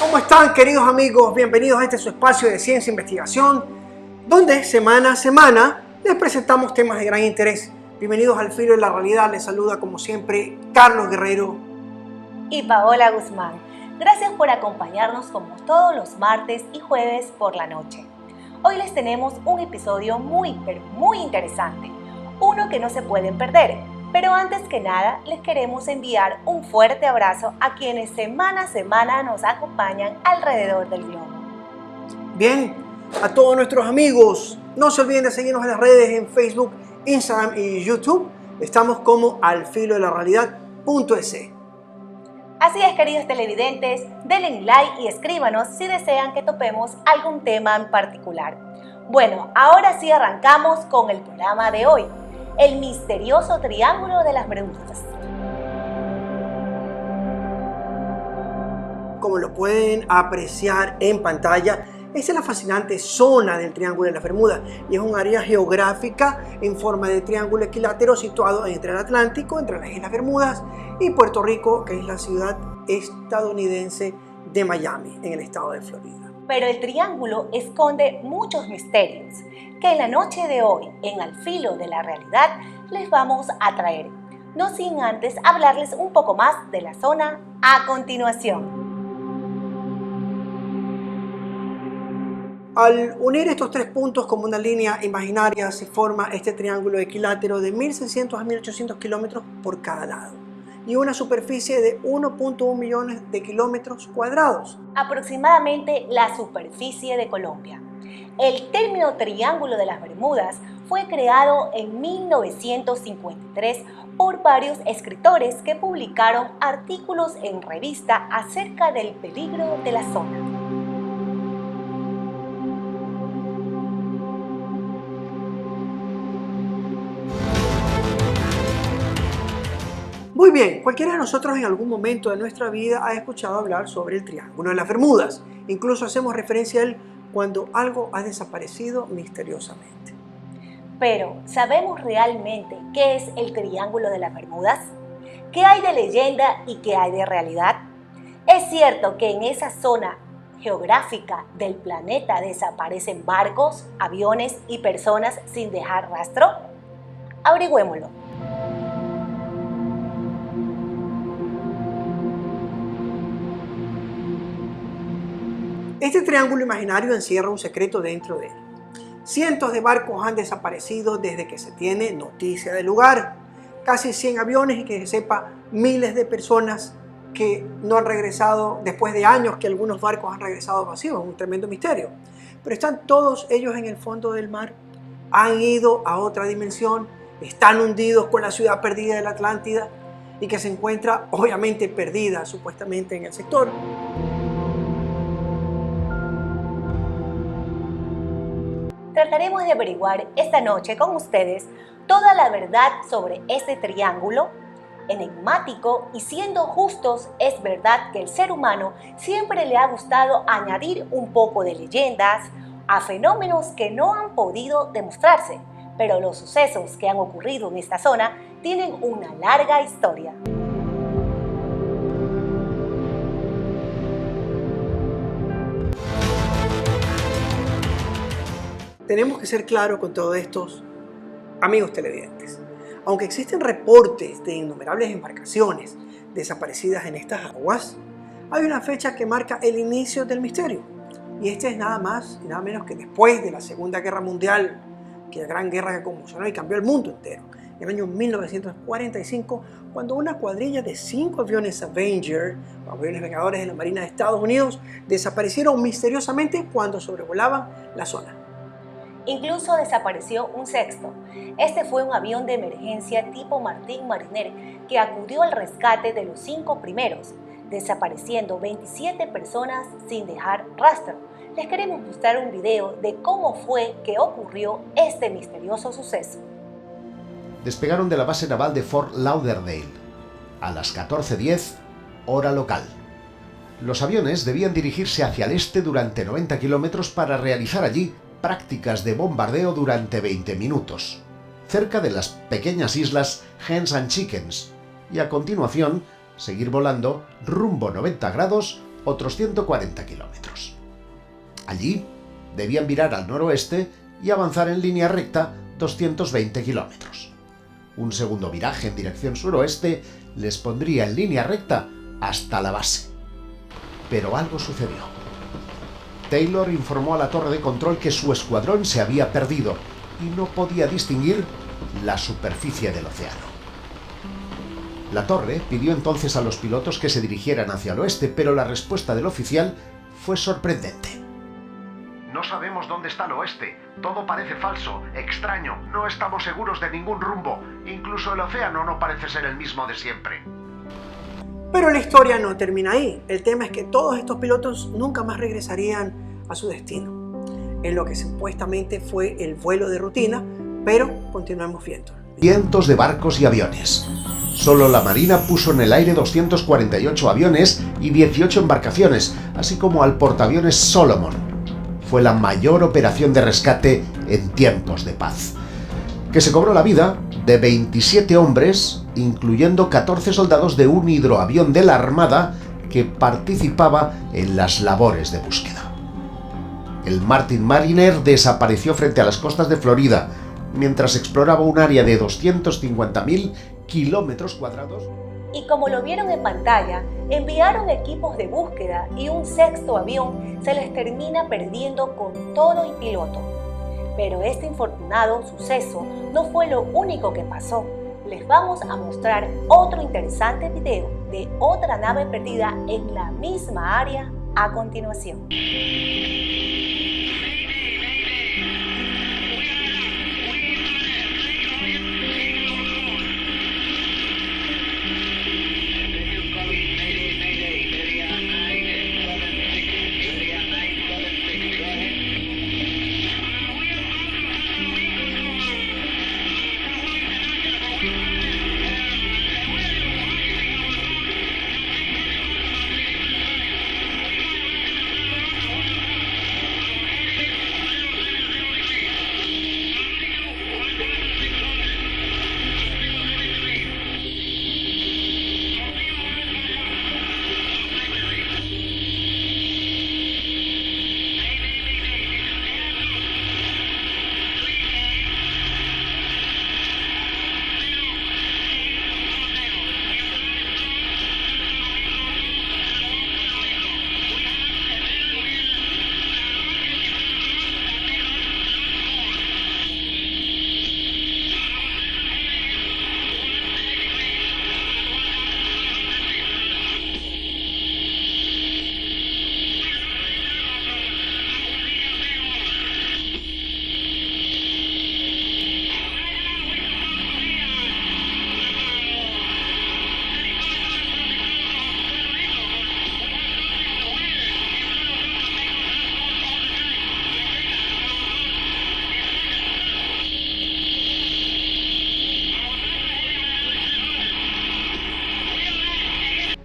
¿Cómo están, queridos amigos? Bienvenidos a este su espacio de ciencia e investigación, donde semana a semana les presentamos temas de gran interés. Bienvenidos al Filo de la Realidad. Les saluda como siempre Carlos Guerrero y Paola Guzmán. Gracias por acompañarnos como todos los martes y jueves por la noche. Hoy les tenemos un episodio muy interesante, uno que no se pueden perder. Pero antes que nada, les queremos enviar un fuerte abrazo a quienes semana a semana nos acompañan alrededor del globo. Bien, a todos nuestros amigos, no se olviden de seguirnos en las redes en Facebook, Instagram y YouTube. Estamos como alfilodelarrealidad.es. Así es, queridos televidentes, denle like y escríbanos si desean que topemos algún tema en particular. Bueno, ahora sí arrancamos con el programa de hoy. El misterioso Triángulo de las Bermudas. Como lo pueden apreciar en pantalla, esta es la fascinante zona del Triángulo de las Bermudas y es un área geográfica en forma de triángulo equilátero situado entre el Atlántico, entre las Islas Bermudas y Puerto Rico, que es la ciudad estadounidense de Miami, en el estado de Florida. Pero el triángulo esconde muchos misterios que en la noche de hoy, en Al Filo de la Realidad, les vamos a traer, no sin antes hablarles un poco más de la zona a continuación. Al unir estos tres puntos como una línea imaginaria, se forma este triángulo equilátero de 1.600 a 1.800 kilómetros por cada lado y una superficie de 1.1 millones de kilómetros cuadrados. Aproximadamente la superficie de Colombia. El término Triángulo de las Bermudas fue creado en 1953 por varios escritores que publicaron artículos en revista acerca del peligro de la zona. Muy bien, cualquiera de nosotros en algún momento de nuestra vida ha escuchado hablar sobre el Triángulo de las Bermudas. Incluso hacemos referencia a él cuando algo ha desaparecido misteriosamente. Pero, ¿sabemos realmente qué es el Triángulo de las Bermudas? ¿Qué hay de leyenda y qué hay de realidad? ¿Es cierto que en esa zona geográfica del planeta desaparecen barcos, aviones y personas sin dejar rastro? Averigüémoslo. Este triángulo imaginario encierra un secreto dentro de él. Cientos de barcos han desaparecido desde que se tiene noticia del lugar. Casi 100 aviones y que se sepa miles de personas que no han regresado después de años que algunos barcos han regresado vacíos. Es un tremendo misterio. Pero están todos ellos en el fondo del mar. Han ido a otra dimensión. Están hundidos con la ciudad perdida de la Atlántida y que se encuentra obviamente perdida supuestamente en el sector. Trataremos de averiguar esta noche con ustedes toda la verdad sobre este triángulo enigmático y siendo justos, es verdad que el ser humano siempre le ha gustado añadir un poco de leyendas a fenómenos que no han podido demostrarse, pero los sucesos que han ocurrido en esta zona tienen una larga historia. Tenemos que ser claros con todos estos amigos televidentes. Aunque existen reportes de innumerables embarcaciones desaparecidas en estas aguas, hay una fecha que marca el inicio del misterio. Y este es nada más y nada menos que después de la Segunda Guerra Mundial, que la gran guerra que conmocionó y cambió el mundo entero. En el año 1945, cuando una cuadrilla de 5 aviones Avenger, aviones vengadores de la Marina de Estados Unidos, desaparecieron misteriosamente cuando sobrevolaban la zona. Incluso desapareció un sexto. Este fue un avión de emergencia tipo Martin Mariner que acudió al rescate de los 5 primeros, desapareciendo 27 personas sin dejar rastro. Les queremos mostrar un video de cómo fue que ocurrió este misterioso suceso. Despegaron de la base naval de Fort Lauderdale a las 14:10, hora local. Los aviones debían dirigirse hacia el este durante 90 kilómetros para realizar allí prácticas de bombardeo durante 20 minutos, cerca de las pequeñas islas Hens and Chickens, y a continuación seguir volando rumbo 90 grados otros 140 kilómetros. Allí debían virar al noroeste y avanzar en línea recta 220 kilómetros. Un segundo viraje en dirección suroeste les pondría en línea recta hasta la base. Pero algo sucedió. Taylor informó a la torre de control que su escuadrón se había perdido y no podía distinguir la superficie del océano. La torre pidió entonces a los pilotos que se dirigieran hacia el oeste, pero la respuesta del oficial fue sorprendente. No sabemos dónde está el oeste. Todo parece falso, extraño. No estamos seguros de ningún rumbo. Incluso el océano no parece ser el mismo de siempre. Pero la historia no termina ahí. El tema es que todos estos pilotos nunca más regresarían a su destino, en lo que supuestamente fue el vuelo de rutina, pero continuamos viendo. Cientos de barcos y aviones. Solo la Marina puso en el aire 248 aviones y 18 embarcaciones, así como al portaaviones Solomon. Fue la mayor operación de rescate en tiempos de paz, que se cobró la vida de 27 hombres, incluyendo 14 soldados de un hidroavión de la Armada que participaba en las labores de búsqueda. El Martin Mariner desapareció frente a las costas de Florida, mientras exploraba un área de 250.000 kilómetros cuadrados. Y como lo vieron en pantalla, enviaron equipos de búsqueda y un sexto avión se les termina perdiendo con todo y piloto. Pero este infortunado suceso no fue lo único que pasó. Les vamos a mostrar otro interesante video de otra nave perdida en la misma área a continuación.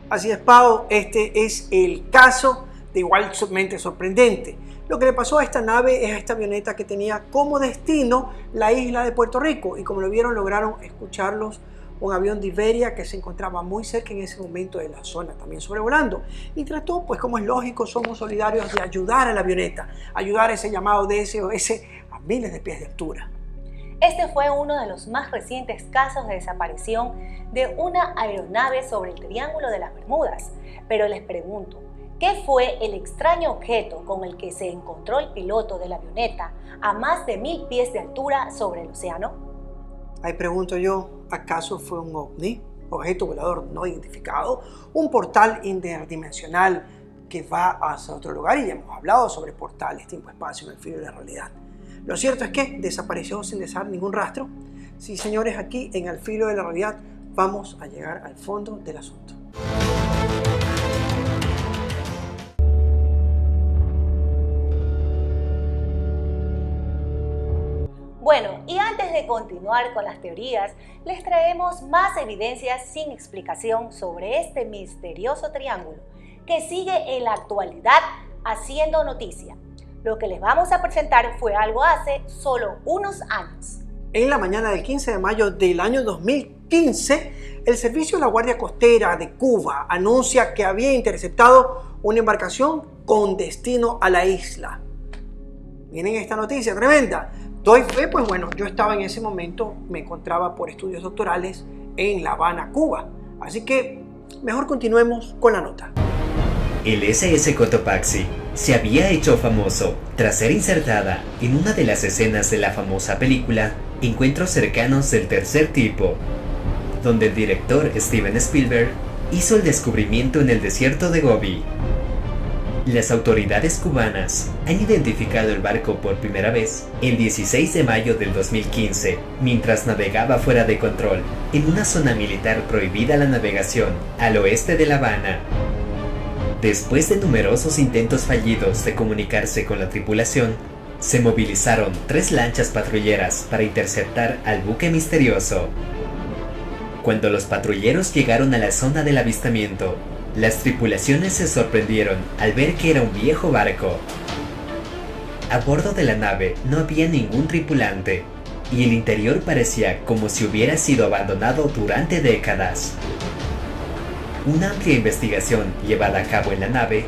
Así es, Pau, este es el caso de igualmente sorprendente. Lo que le pasó a esta nave es a esta avioneta que tenía como destino la isla de Puerto Rico, y como lo vieron, lograron escucharlos un avión de Iberia que se encontraba muy cerca en ese momento de la zona, también sobrevolando, y trató, pues como es lógico, somos solidarios, de ayudar a la avioneta, ayudar a ese llamado de SOS a miles de pies de altura. Este fue uno de los más recientes casos de desaparición de una aeronave sobre el Triángulo de las Bermudas. Pero les pregunto, ¿qué fue el extraño objeto con el que se encontró el piloto de la avioneta a más de 1000 pies de altura sobre el océano? Ahí pregunto yo, ¿acaso fue un ovni, objeto volador no identificado, un portal interdimensional que va hacia otro lugar? Y ya hemos hablado sobre portales, tiempo-espacio en el filo de la realidad. Lo cierto es que desapareció sin dejar ningún rastro. Sí, señores, aquí en El Filo de la Realidad vamos a llegar al fondo del asunto. Bueno, y antes de continuar con las teorías, les traemos más evidencias sin explicación sobre este misterioso triángulo que sigue en la actualidad haciendo noticia. Lo que les vamos a presentar fue algo hace solo unos años. En la mañana del 15 de mayo del año 2015, el Servicio de la Guardia Costera de Cuba anuncia que había interceptado una embarcación con destino a la isla. Miren esta noticia tremenda. Doy fe, pues bueno, yo estaba en ese momento, me encontraba por estudios doctorales en La Habana, Cuba. Así que mejor continuemos con la nota. El SS Cotopaxi se había hecho famoso tras ser insertada en una de las escenas de la famosa película Encuentros cercanos del tercer tipo, donde el director Steven Spielberg hizo el descubrimiento en el desierto de Gobi. Las autoridades cubanas han identificado el barco por primera vez el 16 de mayo del 2015, mientras navegaba fuera de control en una zona militar prohibida la navegación al oeste de La Habana. Después de numerosos intentos fallidos de comunicarse con la tripulación, se movilizaron 3 lanchas patrulleras para interceptar al buque misterioso. Cuando los patrulleros llegaron a la zona del avistamiento, las tripulaciones se sorprendieron al ver que era un viejo barco. A bordo de la nave no había ningún tripulante, y el interior parecía como si hubiera sido abandonado durante décadas. Una amplia investigación llevada a cabo en la nave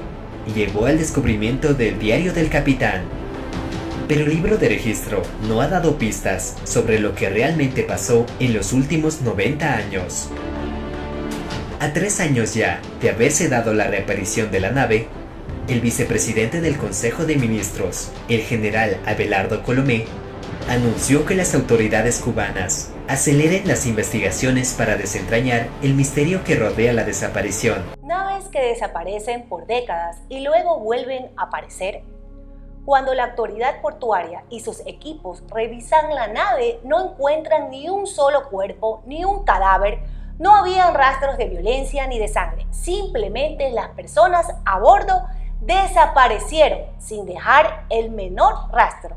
llevó al descubrimiento del diario del capitán, pero el libro de registro no ha dado pistas sobre lo que realmente pasó en los últimos 90 años. A 3 años ya de haberse dado la reaparición de la nave, el vicepresidente del Consejo de Ministros, el general Abelardo Colomé, anunció que las autoridades cubanas aceleren las investigaciones para desentrañar el misterio que rodea la desaparición. Naves que desaparecen por décadas y luego vuelven a aparecer. Cuando la autoridad portuaria y sus equipos revisan la nave, no encuentran ni un solo cuerpo ni un cadáver. No habían rastros de violencia ni de sangre. Simplemente las personas a bordo desaparecieron sin dejar el menor rastro.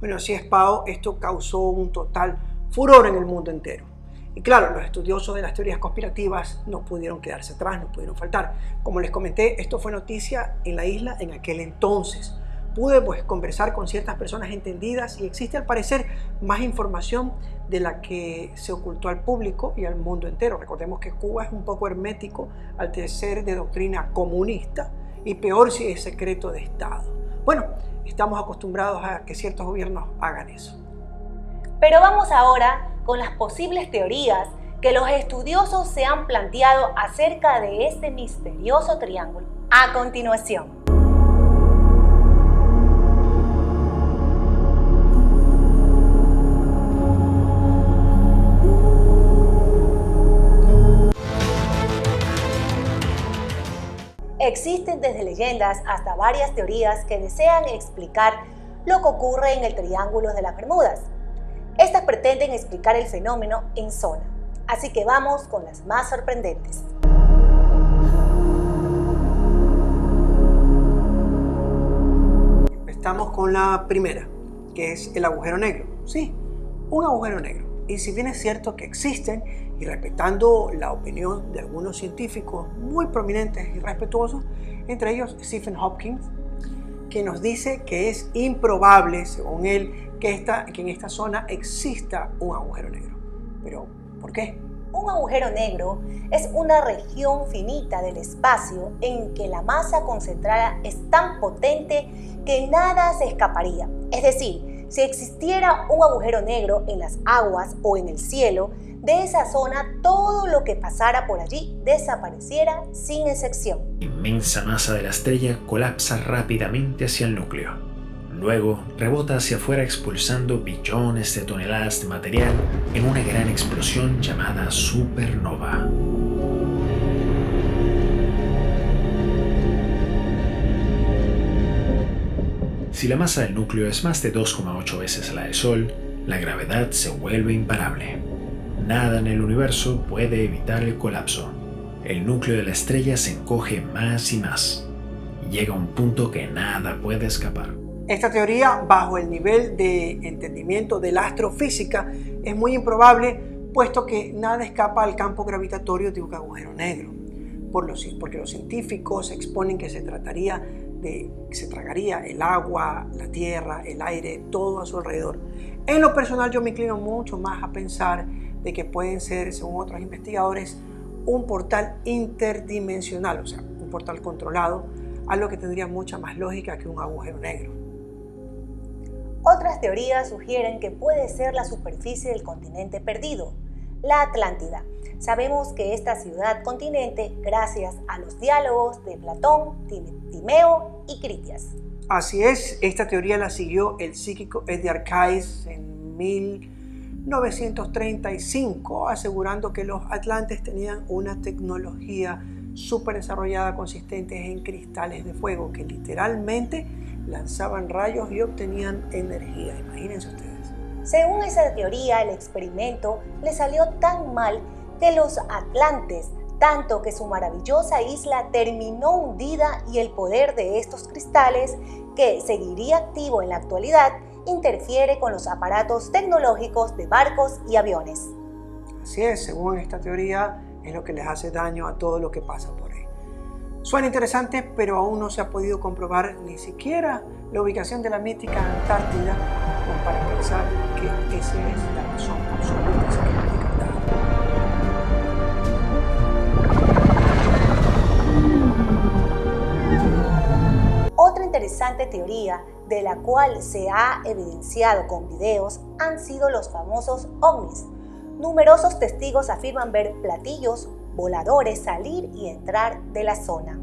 Bueno, así es, Pau, esto causó un total furor en el mundo entero. Y claro, los estudiosos de las teorías conspirativas no pudieron quedarse atrás, no pudieron faltar. Como les comenté, esto fue noticia en la isla en aquel entonces. Pude conversar con ciertas personas entendidas y existe al parecer más información de la que se ocultó al público y al mundo entero. Recordemos que Cuba es un poco hermético al ser de doctrina comunista y peor si es secreto de Estado. Bueno, estamos acostumbrados a que ciertos gobiernos hagan eso. Pero vamos ahora con las posibles teorías que los estudiosos se han planteado acerca de este misterioso triángulo. A continuación. Existen desde leyendas hasta varias teorías que desean explicar lo que ocurre en el Triángulo de las Bermudas. Estas pretenden explicar el fenómeno en zona, así que vamos con las más sorprendentes. Estamos con la primera, que es el agujero negro. Sí, un agujero negro. Y si bien es cierto que existen, y respetando la opinión de algunos científicos muy prominentes y respetuosos, entre ellos Stephen Hawking, que nos dice que es improbable, según él, que en esta zona exista un agujero negro. Pero, ¿por qué? Un agujero negro es una región finita del espacio en que la masa concentrada es tan potente que nada se escaparía. Es decir, si existiera un agujero negro en las aguas o en el cielo de esa zona, todo lo que pasara por allí desapareciera sin excepción. La inmensa masa de la estrella colapsa rápidamente hacia el núcleo. Luego rebota hacia afuera expulsando billones de toneladas de material en una gran explosión llamada supernova. Si la masa del núcleo es más de 2,8 veces la del Sol, la gravedad se vuelve imparable. Nada en el universo puede evitar el colapso. El núcleo de la estrella se encoge más y más. Llega a un punto que nada puede escapar. Esta teoría, bajo el nivel de entendimiento de la astrofísica, es muy improbable, puesto que nada escapa al campo gravitatorio de un agujero negro. Porque los científicos exponen que se tragaría el agua, la tierra, el aire, todo a su alrededor. En lo personal, yo me inclino mucho más a pensar de que pueden ser, según otros investigadores, un portal interdimensional, o sea, un un portal controlado, algo que tendría mucha más lógica que un agujero negro. Otras teorías sugieren que puede ser la superficie del continente perdido, la Atlántida. Sabemos que esta ciudad-continente gracias a los diálogos de Platón, Timeo y Critias. Así es, esta teoría la siguió el psíquico Edgar Cayce en 1935, asegurando que los atlantes tenían una tecnología súper desarrollada consistente en cristales de fuego que literalmente lanzaban rayos y obtenían energía. Imagínense ustedes. Según esa teoría, el experimento le salió tan mal que los atlantes, tanto que su maravillosa isla terminó hundida y el poder de estos cristales, que seguiría activo en la actualidad, interfiere con los aparatos tecnológicos de barcos y aviones. Así es, según esta teoría, es lo que les hace daño a todo lo que pasa por ahí. Suena interesante, pero aún no se ha podido comprobar ni siquiera la ubicación de la mítica Antártida, como para pensar que esa es la razón absoluta científica. Otra interesante teoría de la cual se ha evidenciado con videos han sido los famosos ovnis. Numerosos testigos afirman ver platillos voladores salir y entrar de la zona.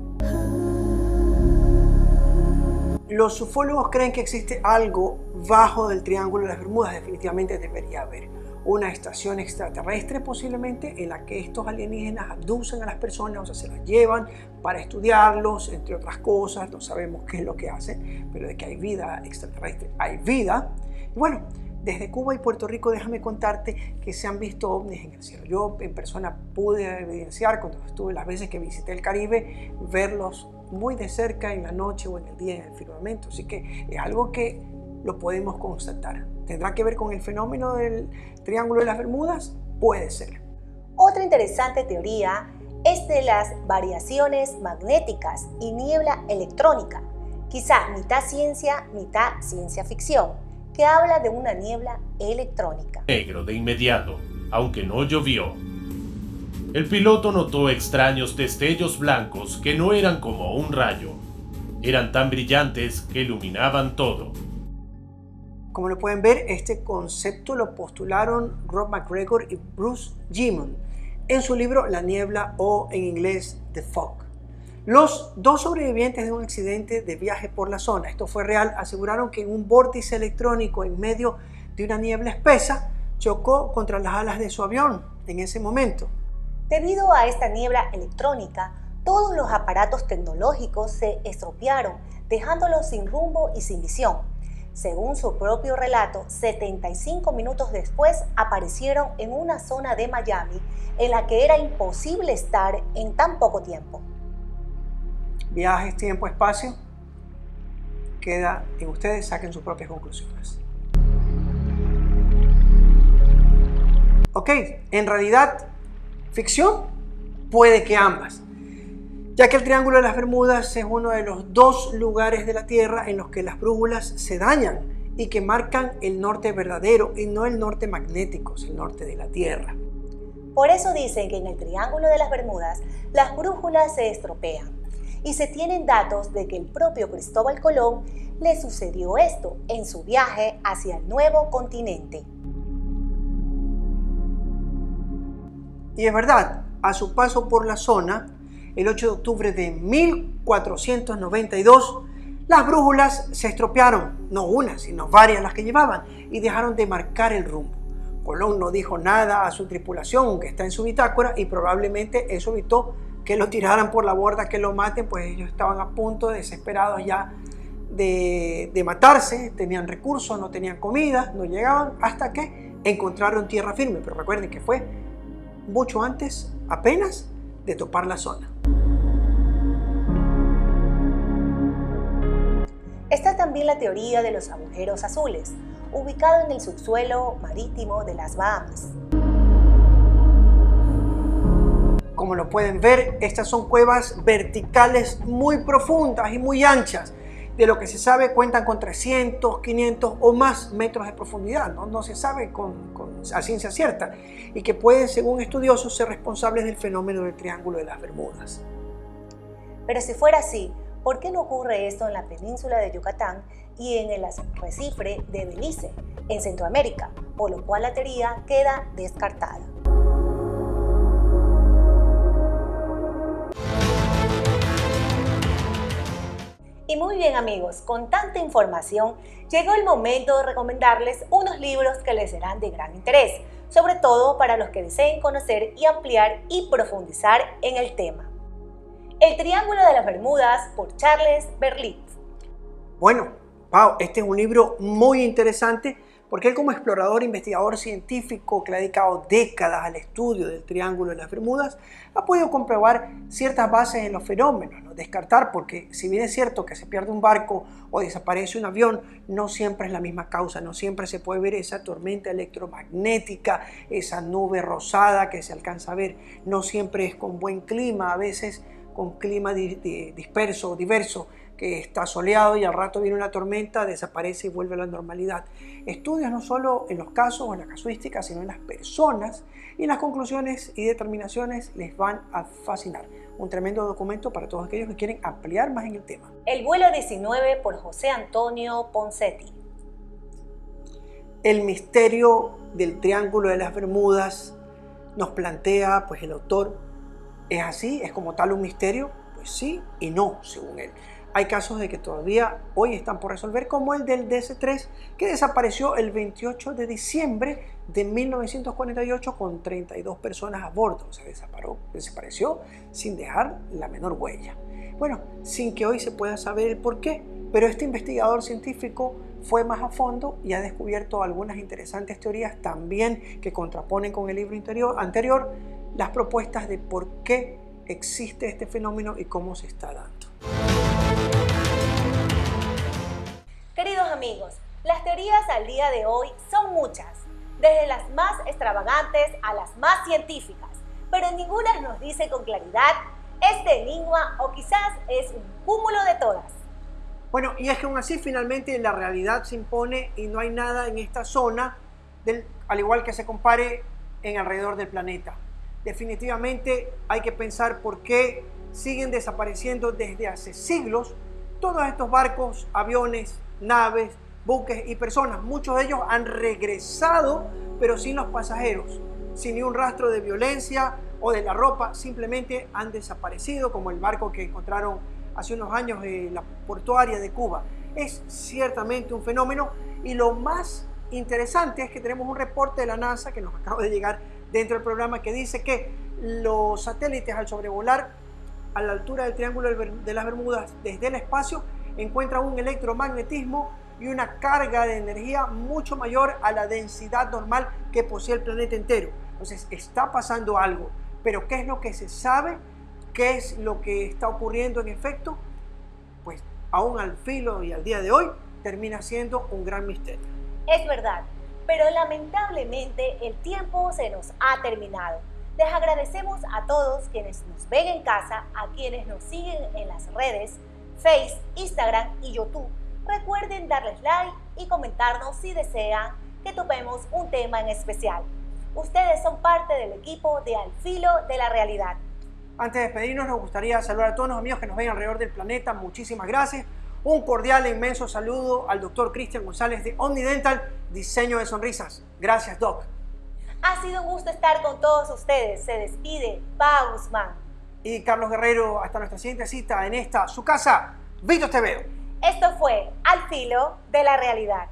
Los ufólogos creen que existe algo bajo del Triángulo de las Bermudas. Definitivamente debería haber una estación extraterrestre posiblemente en la que estos alienígenas abducen a las personas, o sea, se las llevan para estudiarlos, entre otras cosas. No sabemos qué es lo que hacen, pero de que hay vida extraterrestre, hay vida. Y bueno, desde Cuba y Puerto Rico, déjame contarte que se han visto ovnis en el cielo. Yo en persona pude evidenciar, cuando estuve las veces que visité el Caribe, verlos muy de cerca en la noche o en el día en el firmamento. Así que es algo que lo podemos constatar. ¿Tendrá que ver con el fenómeno del Triángulo de las Bermudas? Puede ser. Otra interesante teoría es de las variaciones magnéticas y niebla electrónica, quizá mitad ciencia ficción, que habla de una niebla electrónica. Negro de inmediato, aunque no llovió. El piloto notó extraños destellos blancos que no eran como un rayo. Eran tan brillantes que iluminaban todo. Como lo pueden ver, este concepto lo postularon Rob McGregor y Bruce Gimon en su libro La Niebla, o en inglés The Fog. Los dos sobrevivientes de un accidente de viaje por la zona, esto fue real, aseguraron que un vórtice electrónico en medio de una niebla espesa chocó contra las alas de su avión en ese momento. Debido a esta niebla electrónica, todos los aparatos tecnológicos se estropearon, dejándolos sin rumbo y sin visión. Según su propio relato, 75 minutos después aparecieron en una zona de Miami en la que era imposible estar en tan poco tiempo. Viajes, tiempo, espacio, queda en ustedes, saquen sus propias conclusiones. Ok, en realidad, ficción, puede que ambas, ya que el Triángulo de las Bermudas es uno de los dos lugares de la Tierra en los que las brújulas se dañan y que marcan el norte verdadero y no el norte magnético, es el norte de la Tierra. Por eso dicen que en el Triángulo de las Bermudas las brújulas se estropean y se tienen datos de que el propio Cristóbal Colón le sucedió esto en su viaje hacia el nuevo continente. Y es verdad, a su paso por la zona, el 8 de octubre de 1492, las brújulas se estropearon, no una, sino varias las que llevaban, y dejaron de marcar el rumbo. Colón no dijo nada a su tripulación, aunque está en su bitácora, y probablemente eso evitó que lo tiraran por la borda, que lo maten, pues ellos estaban a punto, desesperados ya de matarse, tenían recursos, no tenían comida, no llegaban, hasta que encontraron tierra firme. Pero recuerden que fue mucho antes, apenas, de topar la zona. Está también la teoría de los agujeros azules, ubicado en el subsuelo marítimo de las Bahamas. Como lo pueden ver, estas son cuevas verticales muy profundas y muy anchas. De lo que se sabe, cuentan con 300, 500 o más metros de profundidad. No se sabe a ciencia cierta, y que pueden, según estudiosos, ser responsables del fenómeno del Triángulo de las Bermudas. Pero si fuera así, ¿por qué no ocurre esto en la península de Yucatán y en el arrecife de Belice, en Centroamérica? Por lo cual la teoría queda descartada. Y muy bien amigos, con tanta información, llegó el momento de recomendarles unos libros que les serán de gran interés, sobre todo para los que deseen conocer y ampliar y profundizar en el tema. El Triángulo de las Bermudas por Charles Berlitz. Bueno, Pau, este es un libro muy interesante porque él como explorador e investigador científico que le ha dedicado décadas al estudio del Triángulo de las Bermudas, ha podido comprobar ciertas bases en los fenómenos, ¿no? Descartar, porque si bien es cierto que se pierde un barco o desaparece un avión, no siempre es la misma causa, no siempre se puede ver esa tormenta electromagnética, esa nube rosada que se alcanza a ver, no siempre es con buen clima, a veces con clima disperso o diverso, que está soleado y al rato viene una tormenta, desaparece y vuelve a la normalidad. Estudios no solo en los casos o en la casuística, sino en las personas, y las conclusiones y determinaciones les van a fascinar. Un tremendo documento para todos aquellos que quieren ampliar más en el tema. El vuelo 19 por José Antonio Ponseti. El misterio del Triángulo de las Bermudas nos plantea, pues el autor, ¿es así? ¿Es como tal un misterio? Pues sí y no, según él. Hay casos de que todavía hoy están por resolver, como el del DC-3, que desapareció el 28 de diciembre de 1948 con 32 personas a bordo. O sea, desapareció sin dejar la menor huella. Bueno, sin que hoy se pueda saber el por qué, pero este investigador científico fue más a fondo y ha descubierto algunas interesantes teorías también que contraponen con el libro anterior las propuestas de por qué existe este fenómeno y cómo se está dando. Queridos amigos, las teorías al día de hoy son muchas, desde las más extravagantes a las más científicas, pero ninguna nos dice con claridad este enigma o quizás es un cúmulo de todas. Bueno, y es que aún así finalmente la realidad se impone y no hay nada en esta zona, al igual que se compare en alrededor del planeta. Definitivamente hay que pensar por qué siguen desapareciendo desde hace siglos todos estos barcos, aviones, naves, buques y personas. Muchos de ellos han regresado, pero sin los pasajeros, sin ni un rastro de violencia o de la ropa, simplemente han desaparecido, como el barco que encontraron hace unos años en la portuaria de Cuba. Es ciertamente un fenómeno, y lo más interesante es que tenemos un reporte de la NASA que nos acaba de llegar dentro del programa que dice que los satélites, al sobrevolar a la altura del Triángulo de las Bermudas desde el espacio, encuentran un electromagnetismo y una carga de energía mucho mayor a la densidad normal que posee el planeta entero. Entonces está pasando algo, pero ¿qué es lo que se sabe? ¿Qué es lo que está ocurriendo en efecto? Pues aún al filo y al día de hoy termina siendo un gran misterio. Es verdad, pero lamentablemente el tiempo se nos ha terminado. Les agradecemos a todos quienes nos ven en casa, a quienes nos siguen en las redes, Face, Instagram y YouTube. Recuerden darles like y comentarnos si desean que topemos un tema en especial. Ustedes son parte del equipo de Al Filo de la Realidad. Antes de despedirnos, nos gustaría saludar a todos los amigos que nos ven alrededor del planeta. Muchísimas gracias. Un cordial e inmenso saludo al doctor Cristian González de Omnidental, Diseño de Sonrisas. Gracias, Doc. Ha sido un gusto estar con todos ustedes. Se despide Pau Guzmán y Carlos Guerrero. Hasta nuestra siguiente cita en esta, su casa, Vitos TV. Esto fue Al Filo de la Realidad.